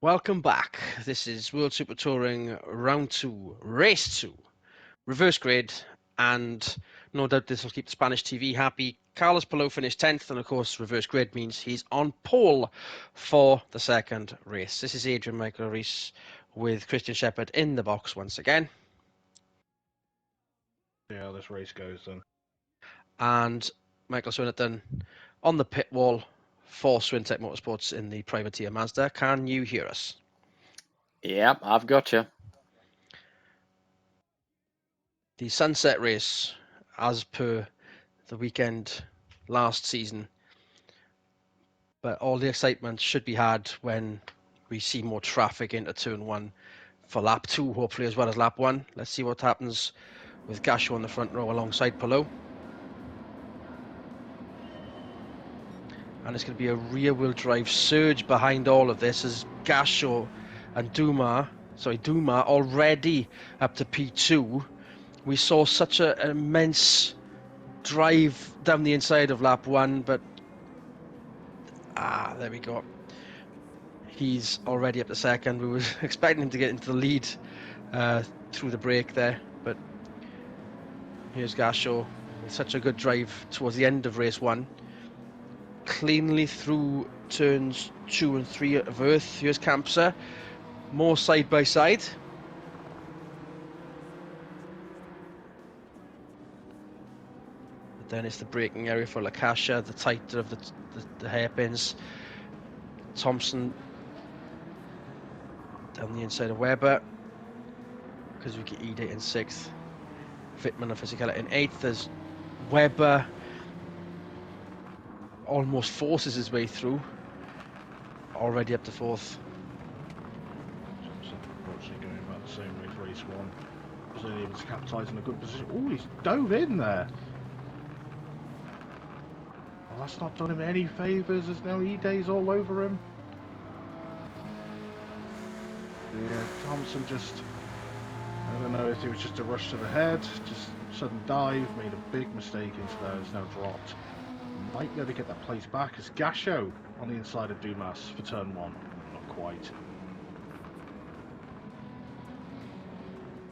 Welcome back. This is World Super Touring Round 2, Race 2, reverse grid, and no doubt this will keep the Spanish TV happy. Carlos Palou finished 10th, and of course, reverse grid means he's on pole for the second race. This is Adrian Michael Rees with Christian Shepherd in the box once again. See how this race goes then. And Michael Swinnerton on the pit wall for Swintech Motorsports in the privateer Mazda. Can you hear us? Yeah, I've got you. The Sunset Race, as per the weekend last season, but all the excitement should be had when we see more traffic into turn one for lap 2, hopefully, as well as lap 1. Let's see what happens with Gasho on the front row alongside Palou. And it's going to be a rear-wheel drive surge behind all of this as Gasho and Duma already up to P2. We saw such an immense drive down the inside of lap 1, but there we go. He's already up to second. We were expecting him to get into the lead through the break there, but here's Gasho with such a good drive towards the end of race 1. Cleanly through turns 2 and 3 of Earth. Here's Campsa, more side by side. But then it's the braking area for Lakasha, the tighter of the hairpins. Thompson down the inside of Webber. Kazuki Ide in 6th. Wittmann and Fisichella in 8th. There's Webber almost forces his way through. Already up to 4th. Unfortunately going about the same way for race 1. Was only able to capitalise in a good position. Oh, he's dove in there. Well, that's not done him any favours, as now E-Day's all over him. Yeah, Thompson just, I don't know if it was just a rush to the head, just sudden dive, made a big mistake into there, it's now dropped. Might be able to get that place back as Gasho on the inside of Dumas for turn 1. Not quite.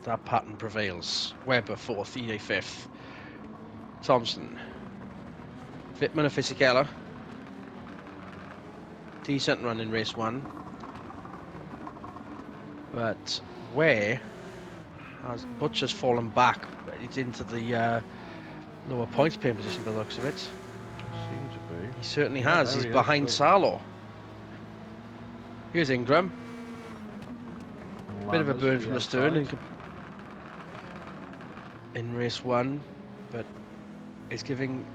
That pattern prevails. Webber 4th, Ide 5th. Thompson. Wittmann and Fisichella. Decent run in race 1. But Ware has Butcher's fallen back. It's into the lower points paying position by the looks of it. Seems to be. He certainly Yeah, has. there He's he behind is. Salo. Here's Ingram. Bit of a burn from the stern in race 1, but it's giving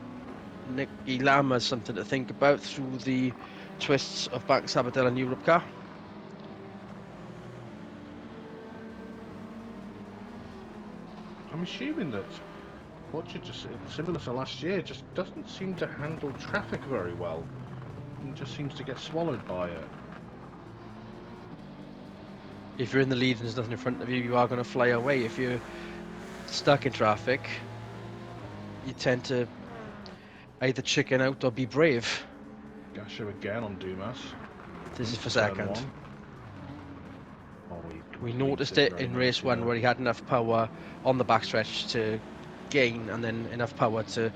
Nick Ilama something to think about through the twists of Bank Sabadell and Europcar. I'm assuming that Butcher, just similar to last year, just doesn't seem to handle traffic very well. He just seems to get swallowed by it. If you're in the lead and there's nothing in front of you, you are going to fly away. If you're stuck in traffic, you tend to either chicken out or be brave. Gasho again on Dumas. This is for second. Oh, We noticed it in race 1 where he had enough power on the backstretch to gain and then enough power to,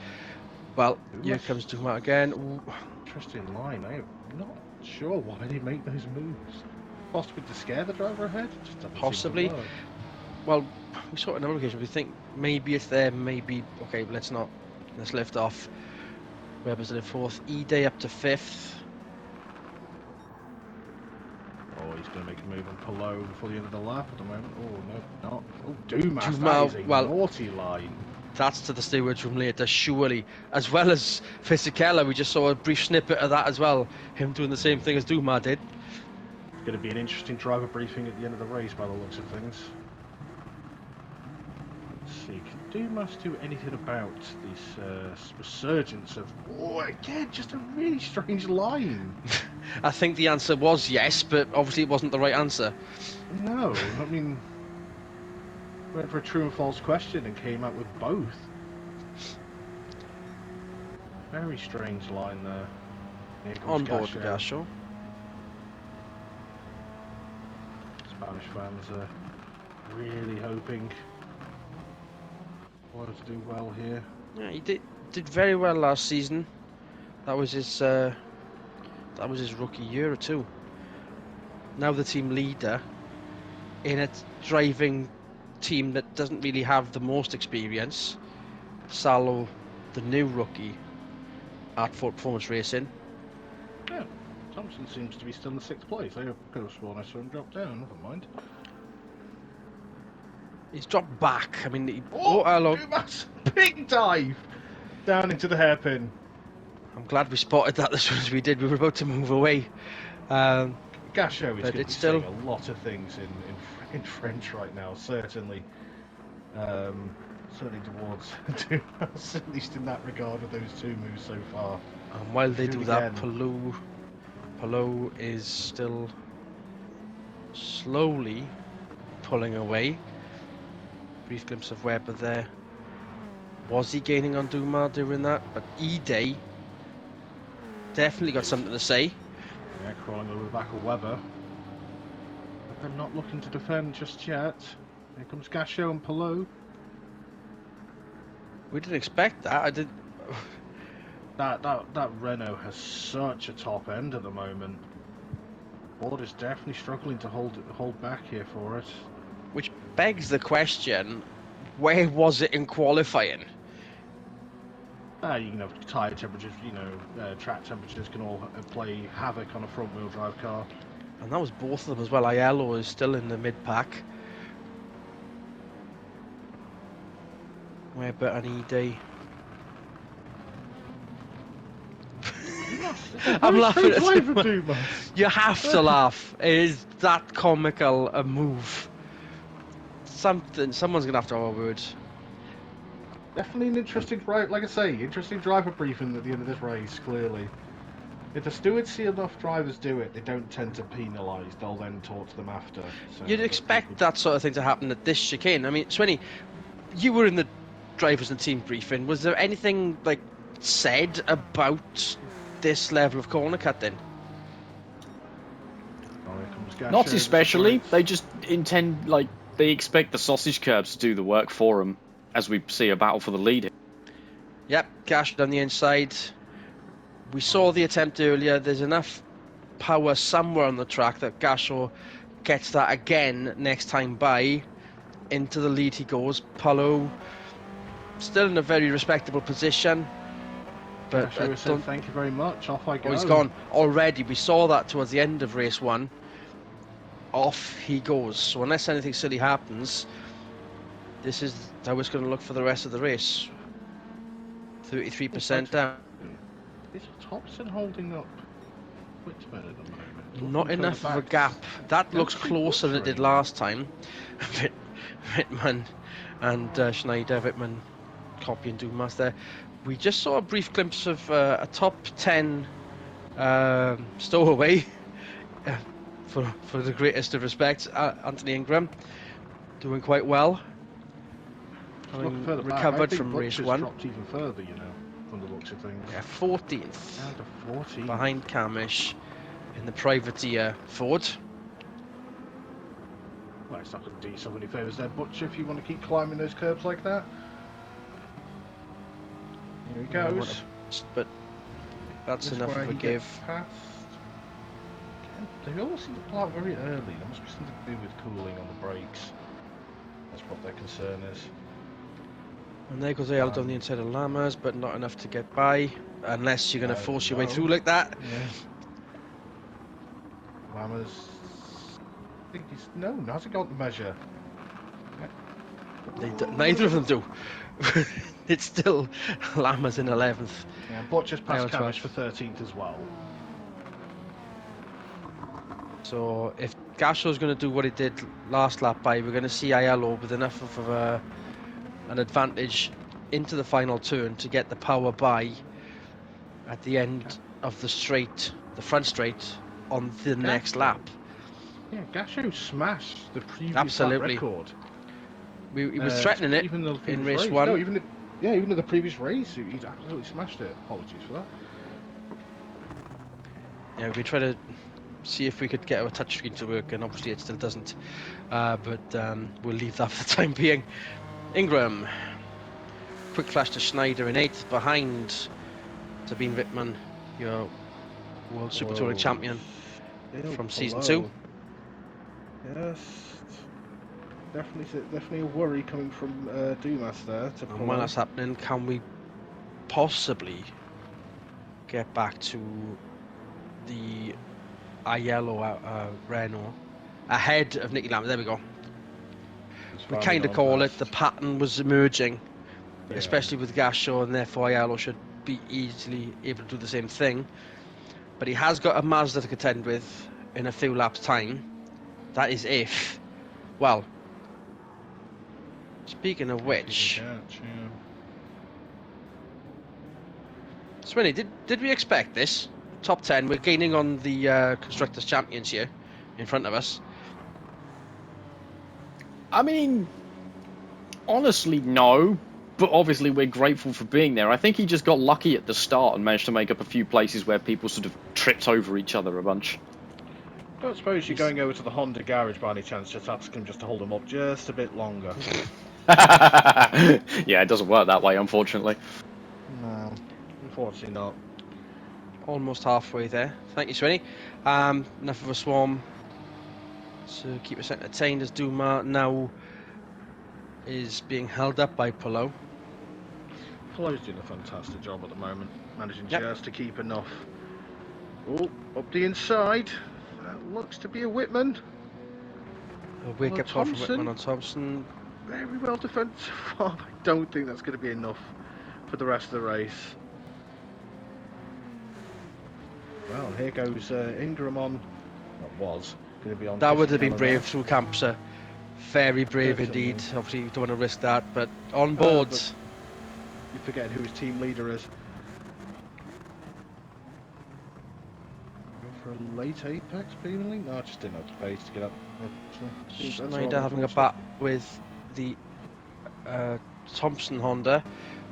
well, here comes Dumas again. Ooh. Interesting line. I'm not sure why they make those moves. Possibly to scare the driver ahead? Just doesn't Possibly. seem to work. Well, we saw it on another occasion. We think maybe it's there, maybe, okay, let's lift off. Webber's in 4th, E-Day up to 5th. Oh, he's going to make a move on Palou before the end of the lap at the moment. Oh, no, not. Oh, Dumas, that Dumas, is a well, naughty line. That's to the stewards room later, surely. As well as Fisichella, we just saw a brief snippet of that as well. Him doing the same thing as Dumas did. It's going to be an interesting driver briefing at the end of the race by the looks of things. Let's see, can Dumas do anything about this resurgence of... Oh, again, just a really strange line. I think the answer was yes, but obviously it wasn't the right answer. No, I mean... Went for a true and false question and came out with both. Very strange line there. On board Gasho. Spanish fans are really hoping for us to do well here. Yeah, he did very well last season. That was his rookie year or two. Now the team leader in a driving team that doesn't really have the most experience. Salo, the new rookie at Ford Performance Racing. Yeah, Thompson seems to be still in 6th place. I could have sworn I saw him drop down. Never mind. He's dropped back. I mean, hello. Dumas! Big dive down into the hairpin. I'm glad we spotted that as soon as we did. We were about to move away. Gasho is but going to it's be still saying a lot of things in French right now, certainly. Certainly towards Dumas, at least in that regard with those two moves so far. And while they do that, again. Palou is still slowly pulling away. Brief glimpse of Webber there. Was he gaining on Dumas doing that? But E-Day definitely got something to say. Yeah, crawling over the back of Webber. But they're not looking to defend just yet. Here comes Gasho and Palou. We didn't expect that. I did. That Renault has such a top end at the moment. Ford is definitely struggling to hold back here for it. Which begs the question: where was it in qualifying? You can have tyre temperatures, track temperatures can all play havoc on a front-wheel drive car. And that was both of them as well. Aiello is still in the mid-pack. Webber and E-Day. I'm laughing at it. You have to laugh. It is that comical a move. Someone's going to have to have a word. Definitely an interesting, like I say, interesting driver briefing at the end of this race, clearly. If the stewards see enough drivers do it, they don't tend to penalise, they'll then talk to them after. So You'd expect that sort of thing to happen at this chicane. I mean, Swinny, you were in the drivers and team briefing. Was there anything, said about this level of corner cutting? Not especially. They just intend, they expect the sausage curbs to do the work for them, as we see a battle for the lead. Yep, Gash down the inside. We saw the attempt earlier. There's enough power somewhere on the track that Gasho gets that again next time by. Into the lead he goes. Palou still in a very respectable position. But said, thank you very much. Off I go. Oh, he's gone already. We saw that towards the end of race 1. Off he goes. So unless anything silly happens, this is how it's going to look for the rest of the race. 33% down. Is Thompson holding up Whitman at the moment? Not enough of a gap. That looks closer than it did last time. Wittmann and Schneider. Wittmann copying Dumas there. We just saw a brief glimpse of a top 10 stowaway. For the greatest of respects, Anthony Ingram doing quite well. Having recovered from race 1. Dropped even further, from the looks of things. Yeah, 14th. Down to 14. Behind Camish in the privateer Ford. Well, it's not going to do yourself any favours there, Butcher, if you want to keep climbing those curbs like that. Here he goes. But that's enough of a give. They all seem to pull out very early. There must be something to do with cooling on the brakes. That's what their concern is. And there goes Aiello on the inside of Lamas, but not enough to get by. Unless you're going to force your way through like that. Yeah. Lamas... I think he's... No, hasn't got the measure. Neither of them do. It's still Lamas in 11th. Yeah, Butcher's past Camish for 13th as well. So if Gasho's going to do what he did last lap by, we're going to see Aiello with enough of an advantage into the final turn to get the power by at the end of the straight, the front straight, on the next lap. Yeah, Gasho smashed the previous Absolutely. record. He was threatening it even in race 1. No, even in the previous race, he's absolutely smashed it. Apologies for that. Yeah, we try to see if we could get our touchscreen to work, and obviously it still doesn't. But we'll leave that for the time being. Ingram, quick flash to Schneider in 8th, behind Sabine Wittmann, your World Super Touring Whoa. champion Still from season below. 2. Yes. Definitely a worry coming from Dumas there to And pull when on. that's happening, can we possibly get back to the Aiello Renault ahead of Nicky Lambert? There we go. We kind of call it. The pattern was emerging, especially with Gasho, and therefore Aiello should be easily able to do the same thing. But he has got a Mazda to contend with in a few laps' time. That is if. Well, speaking of which, Swinny, did we expect this? Top 10, we're gaining on the Constructors' Champions here in front of us. I mean, honestly, no. But obviously, we're grateful for being there. I think he just got lucky at the start and managed to make up a few places where people sort of tripped over each other a bunch. Don't suppose you're going over to the Honda garage by any chance, just ask him just to hold him up just a bit longer. Yeah, it doesn't work that way, unfortunately. No, unfortunately not. Almost halfway there. Thank you, Swinny. Enough of a swarm. So keep us entertained as Duma now is being held up by Polo. Polo's doing a fantastic job at the moment, managing Yep. just to keep enough. Oh, up the inside. That looks to be a Whitman. A wake-up call from Thompson. Whitman on Thompson. Very well defended so far. I don't think that's going to be enough for the rest of the race. Well, here goes Ingram on. That was going to be on. That would have been Fisichella brave there. through Campsa. Very brave Definitely. indeed. Obviously, you don't want to risk that, but on board. But you're forgetting who his team leader is. Go for a late apex, seemingly? No, I just didn't have the pace to get up. Schneider having a bat with the Thompson Honda.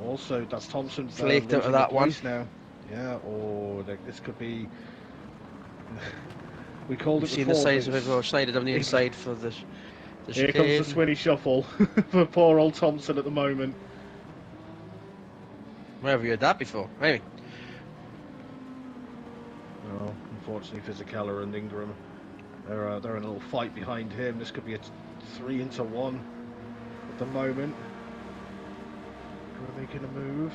Also, that's Thompson Flaked out of losing that a place now. Yeah, or this could be. We called We've it seen before. the size of it. Well, Schneider down the inside for the Here chicane. comes the Swinny shuffle for poor old Thompson at the moment. Where have you heard that before? Anyway. Oh, unfortunately, Fisichella and Ingram, they're in a little fight behind him. This could be a 3-1 at the moment. We're making a move.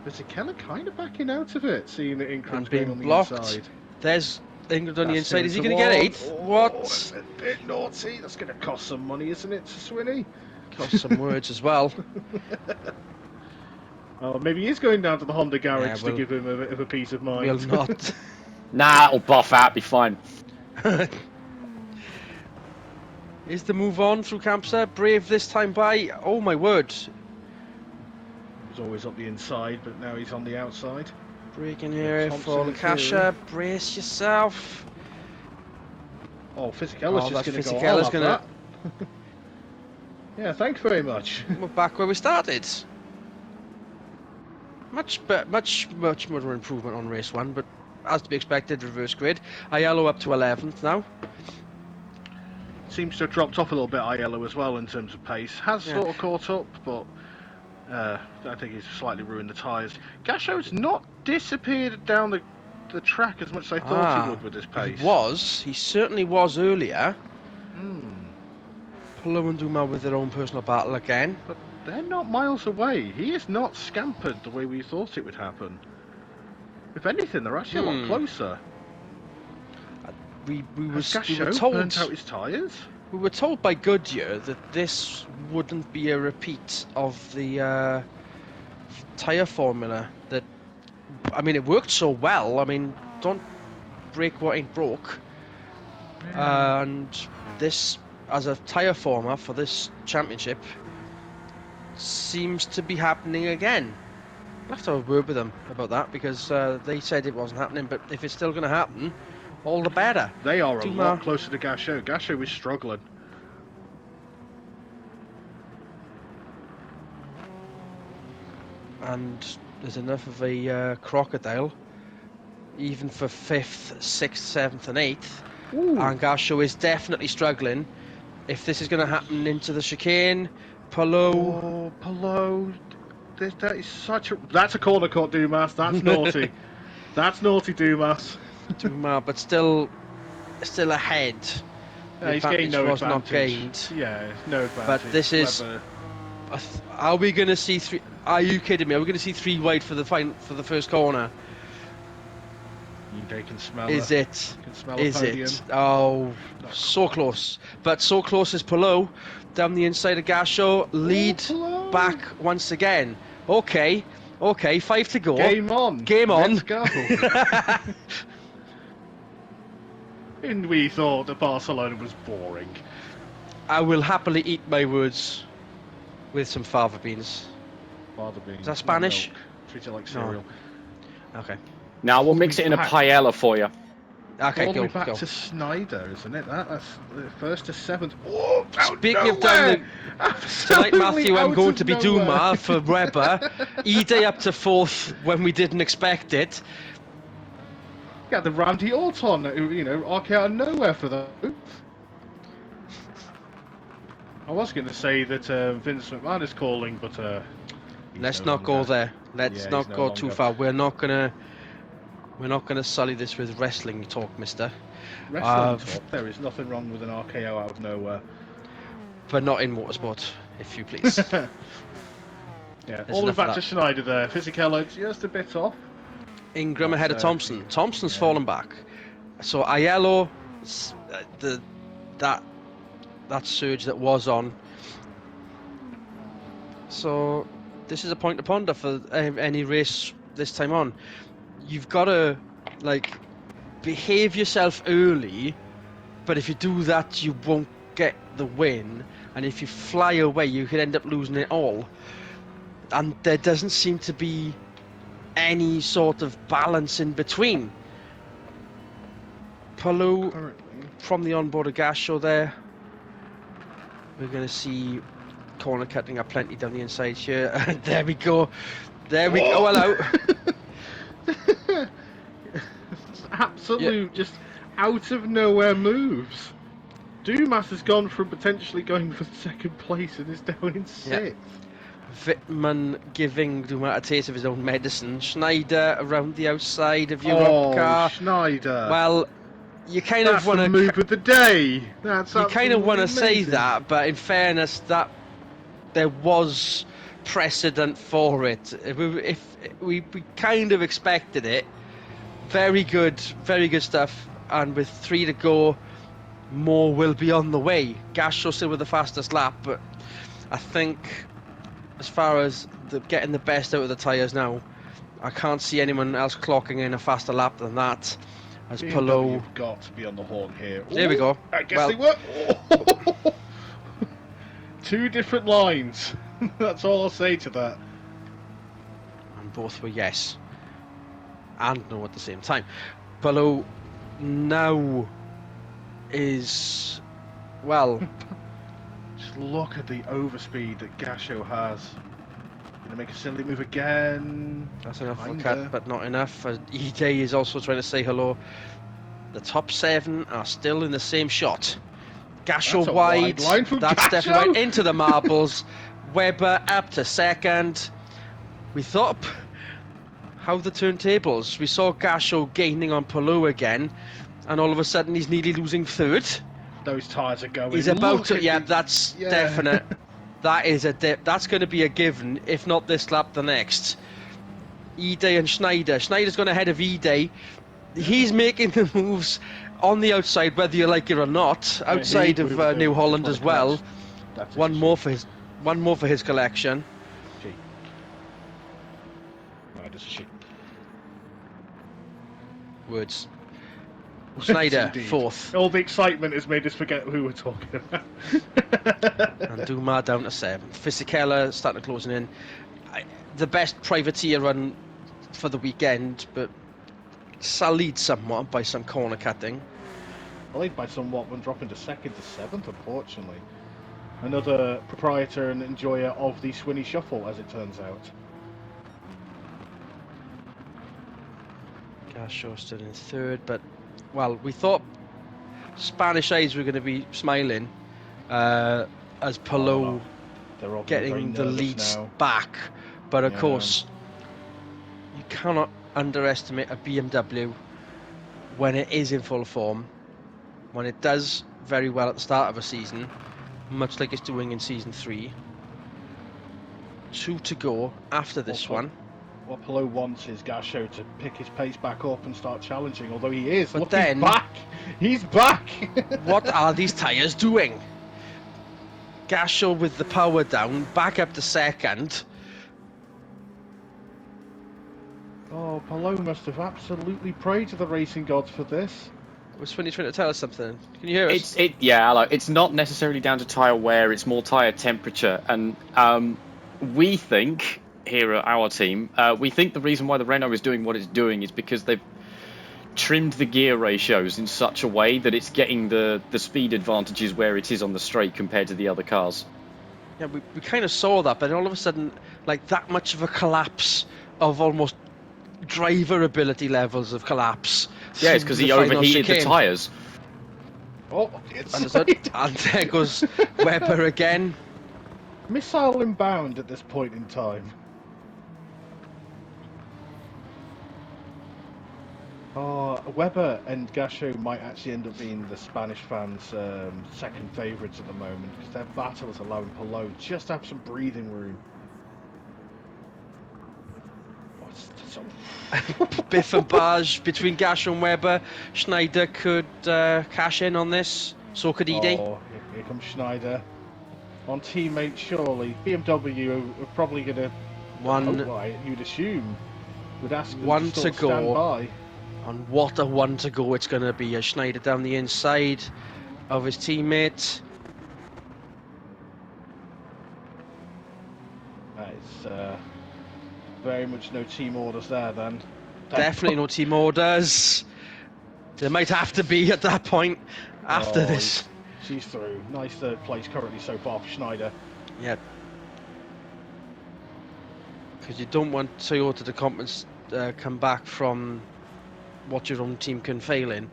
Fisichella kind of backing out of it, seeing that Ingram's going on the blocked. inside. There's Ingram on the That's inside. Is he 2-1. going to get 8th? Oh, What? That's a bit naughty. That's going to cost some money, isn't it, to Swinny? Cost some words as well. Oh, maybe he's going down to the Honda garage Yeah, to give him a bit of a peace of mind. Will not. Nah, it'll buff out, be fine. Is the move on through Campsa? Brave this time by. Oh my word. He was always up the inside, but now he's on the outside. Breaking here Thompson for in Lancashire. Brace yourself. Oh, Fisichella's just going to go. Fisichella's going to. Yeah, thanks very much. We're back where we started. Much more improvement on race 1, but as to be expected, reverse grid. Aiello up to 11th now. Seems to have dropped off a little bit, Aiello, as well, in terms of pace. Has sort of caught up, but I think he's slightly ruined the tyres. Gasho's not disappeared down the track as much as I thought he would with this pace. He certainly was earlier. Hmm. Polo and Duma with their own personal battle again. But they're not miles away. He is not scampered the way we thought it would happen. If anything, they're actually a lot closer. We were told burnt out his tyres. We were told by Goodyear that this wouldn't be a repeat of the tyre formula. That, I mean, it worked so well. I mean, don't break what ain't broke. And this, as a tyre former for this championship, seems to be happening again. I'll have to have a word with them about that, because they said it wasn't happening, but if it's still going to happen, all the better. They are a lot closer to Gasho. Gasho is struggling. And there's enough of a crocodile even for 5th, 6th, 7th, and 8th. Ooh. And Gasho is definitely struggling. If this is going to happen into the chicane, Palou. Oh, Palou. That is such a... That's a corner cut, Dumas. That's naughty. That's naughty, Dumas. Dumas, but still ahead. The He's gained advantage no was advantage. not gained. Yeah, no advantage. But this is... Are we going to see 3... Are you kidding me? Are we going to see 3 wide for the first corner? They can smell Is a, it? Can smell Is a podium. it? Oh, so close. But so close is Palou. Down the inside of Gasho. Lead back once again. Okay, 5 to go. Game on. Game on. Let's go. And we thought that Barcelona was boring. I will happily eat my words with some fava beans. Fava beans. Is that Spanish? Milk. Treat it like cereal. No. Okay. Now we'll mix it in a paella for you. Okay, All the way go. back to Snyder, isn't it? That's the 1st to 7th. Oh, Speaking of down tonight, Matthew, I'm going to be Duma for Weber. E-Day up to 4th when we didn't expect it. Yeah, the Randy Orton, who, arc out of nowhere for those. I was going to say that Vince McMahon is calling, but let's not go there. Let's not go too far. We're not gonna sully this with wrestling talk, mister. Wrestling talk. There is nothing wrong with an RKO out of nowhere. But not in motorsport, if you please. Yeah, all the way back to Schneider there. Fisichella just a bit off. Ingram ahead of Thompson. Thompson's fallen back. So Aiello, that surge that was on. So this is a point to ponder for any race this time on. You've got to behave yourself early, but if you do that, you won't get the win. And if you fly away, you could end up losing it all. And there doesn't seem to be any sort of balance in between. Palou from the onboard of Gasho there. We're going to see corner cutting up plenty down the inside here. And there we go. There we go. Well out. Absolute, just out of nowhere moves. Dumas has gone from potentially going for 2nd place and is down in 6th. Wittmann giving Dumas a taste of his own medicine. Schneider around the outside of Europe car. Schneider. Well, you kind of want to move of the day. That's you kind of want to say amazing. that, but in fairness, that there was precedent for it. If we kind of expected it. Very good stuff. And with 3 to go, more will be on the way. Gasho still with the fastest lap, but I think as far as getting the best out of the tyres now, I can't see anyone else clocking in a faster lap than that. As Palou, you've got to be on the horn here. There we go. I guess they were. 2 different lines. That's all I'll say to that. And both were yes and no at the same time. Palou now is, well, just look at the overspeed that Gasho has. Gonna make a silly move again. That's enough for cut, but not enough. E-Day is also trying to say hello. The top 7 are still in the same shot. Gasho wide. That's Gasho. definitely right into the marbles. Weber up to 2nd. We thought, how the turntables. We saw Gasho gaining on Palou again, and all of a sudden he's nearly losing 3rd. Those tyres are going. He's about to. Yeah, that's definite. That is that's going to be a given, if not this lap, the next. E-Day and Schneider. Schneider's gone ahead of E-Day. He's making the moves on the outside, whether you like it or not. Outside of New Holland as well. One more for his collection. Gee. Right, that's a shit. Words. Schneider, 4th. All the excitement has made us forget who we're talking about. And Dumas down to 7th. Fisichella starting to closing in. The best privateer run for the weekend, but sullied somewhat by some corner cutting. Sullied by somewhat when dropping to 2nd to 7th, unfortunately. Another proprietor and enjoyer of the Swinny Shuffle, as it turns out. Gashaw still in third, but well, we thought Spanish eyes were going to be smiling as Palou They're all getting very getting the nervous leads now. back. But of Yeah. course, you cannot underestimate a BMW when it is in full form, when it does very well at the start of a season, much like it's doing in season 3. 2 to go after this one. What Palou wants is Gasho to pick his pace back up and start challenging, although he is. But Look, then, he's back! He's back! what are these tyres doing? Gasho with the power down, back up to second. Oh, Palou must have absolutely prayed to the racing gods for this. Was Swinny trying to tell us something? Can you hear us? Hello. It's not necessarily down to tyre wear, it's more tyre temperature. And we think, here at our team, we think the reason why the Renault is doing what it's doing is because they've trimmed the gear ratios in such a way that it's getting the speed advantages where it is on the straight compared to the other cars. Yeah, we kind of saw that, but all of a sudden, like that much of a collapse of almost driver ability levels of collapse. Yeah, it's because he overheated the tyres. Oh, it's Understood. And there goes Webber again. Missile inbound at this point in time. Oh, Webber and Gasho might actually end up being the Spanish fans' second favourites at the moment, because their battle is allowing Palou just to have some breathing room. Biff and Baj between Gasho and Webber. Schneider could cash in on this. So could Edie. Oh, here comes Schneider. On teammate, surely. BMW are probably going to... you'd assume. Would ask them one to, sort to of stand go. by. And what a one to go it's going to be as Schneider down the inside of his teammate. That is very much no team orders there then. Definitely no team orders. There might have to be at that point after this. She's through. Nice third place currently so far for Schneider. Yeah. Because you don't want Toyota to come back from what your own team can fail in.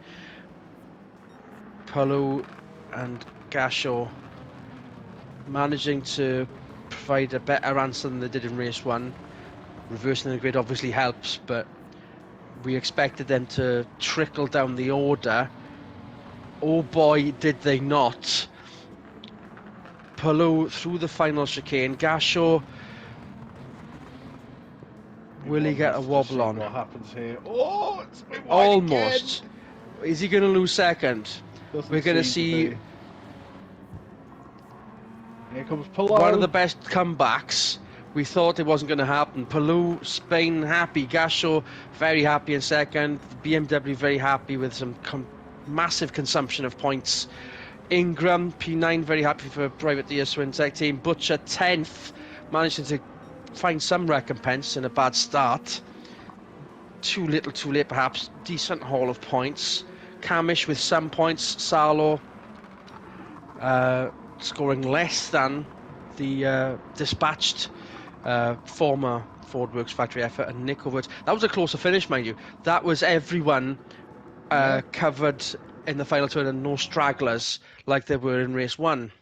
Palou and Gasho managing to provide a better answer than they did in race 1. Reversing the grid obviously helps, but we expected them to trickle down the order. Oh boy, did they not. Palou through the final chicane. Gasho, will he get a wobble on? What happens here? Oh, it's a bit wide almost. Again. Is he going to lose second? We're going to see here comes Palou. one of the best comebacks. We thought it wasn't going to happen. Palou, Spain happy. Gasho very happy in second. BMW very happy with some massive consumption of points. Ingram, P9 very happy for Private Deer Swintech team. Butcher 10th, managing to find some recompense in a bad start. Too little, too late perhaps. Decent haul of points. Camish with some points. Salo scoring less than the dispatched former Ford Works factory effort, and Nick Overt. That was a closer finish, mind you. That was everyone covered in the final turn and no stragglers like there were in race 1.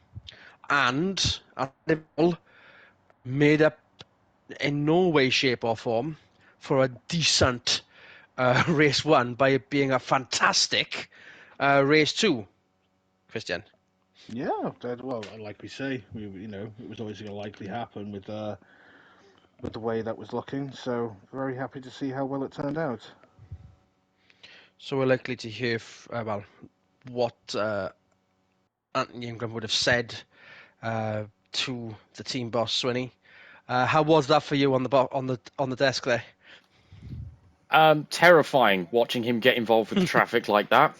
And made up in no way, shape or form for a decent race 1 by it being a fantastic race 2. Christian. Yeah, well, like we say, it was always going to likely happen with the way that was looking. So very happy to see how well it turned out. So we're likely to hear, what Anthony Ingram would have said to the team boss Swinney. How was that for you on the desk there? Terrifying watching him get involved with the traffic like that.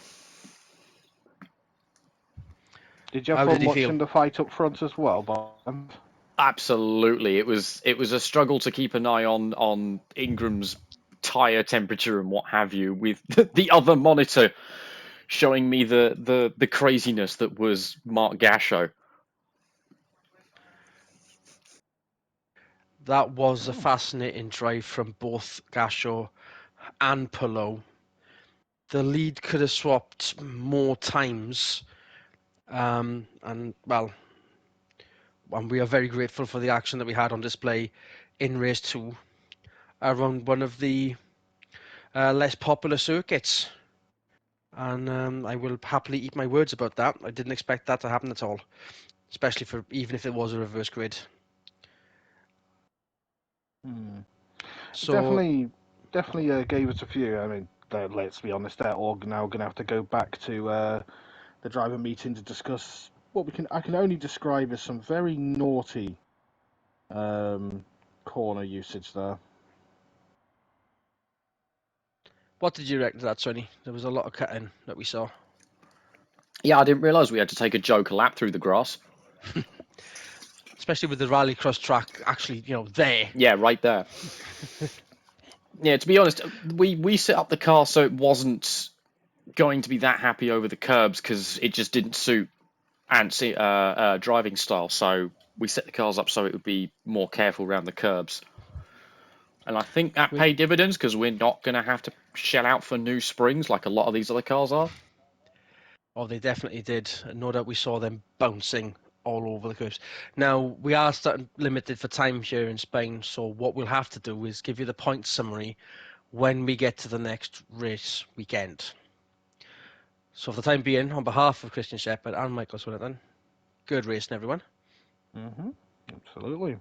Did you have fun watching the fight up front as well, Bob? Absolutely, it was a struggle to keep an eye on Ingram's tire temperature and what have you, with the other monitor showing me the craziness that was Mark Gasho. That was a fascinating drive from both Gasho and Palou. the lead could have swapped more times, and we are very grateful for the action that we had on display in race 2 around one of the less popular circuits. And I will happily eat my words about that. I didn't expect that to happen at all, especially for even if it was a reverse grid. So Definitely gave us a few. I mean, let's be honest, they're all now going to have to go back to the driver meeting to discuss what I can only describe as some very naughty corner usage there. what did you reckon to that, Sonny? There was a lot of cutting that we saw. Yeah, I didn't realise we had to take a Joker lap through the grass. Especially with the rallycross track actually, there. Yeah, right there. Yeah, to be honest, we set up the car so it wasn't going to be that happy over the curbs because it just didn't suit Ant's driving style. So we set the cars up so it would be more careful around the curbs. And I think that paid dividends because we're not going to have to shell out for new springs like a lot of these other cars are. Oh, they definitely did. No doubt we saw them bouncing all over the course. Now, we are starting limited for time here in Spain, so what we'll have to do is give you the point summary when we get to the next race weekend. So for the time being, on behalf of Christian Shepherd and Michael Swinnerton, good racing, everyone. Absolutely.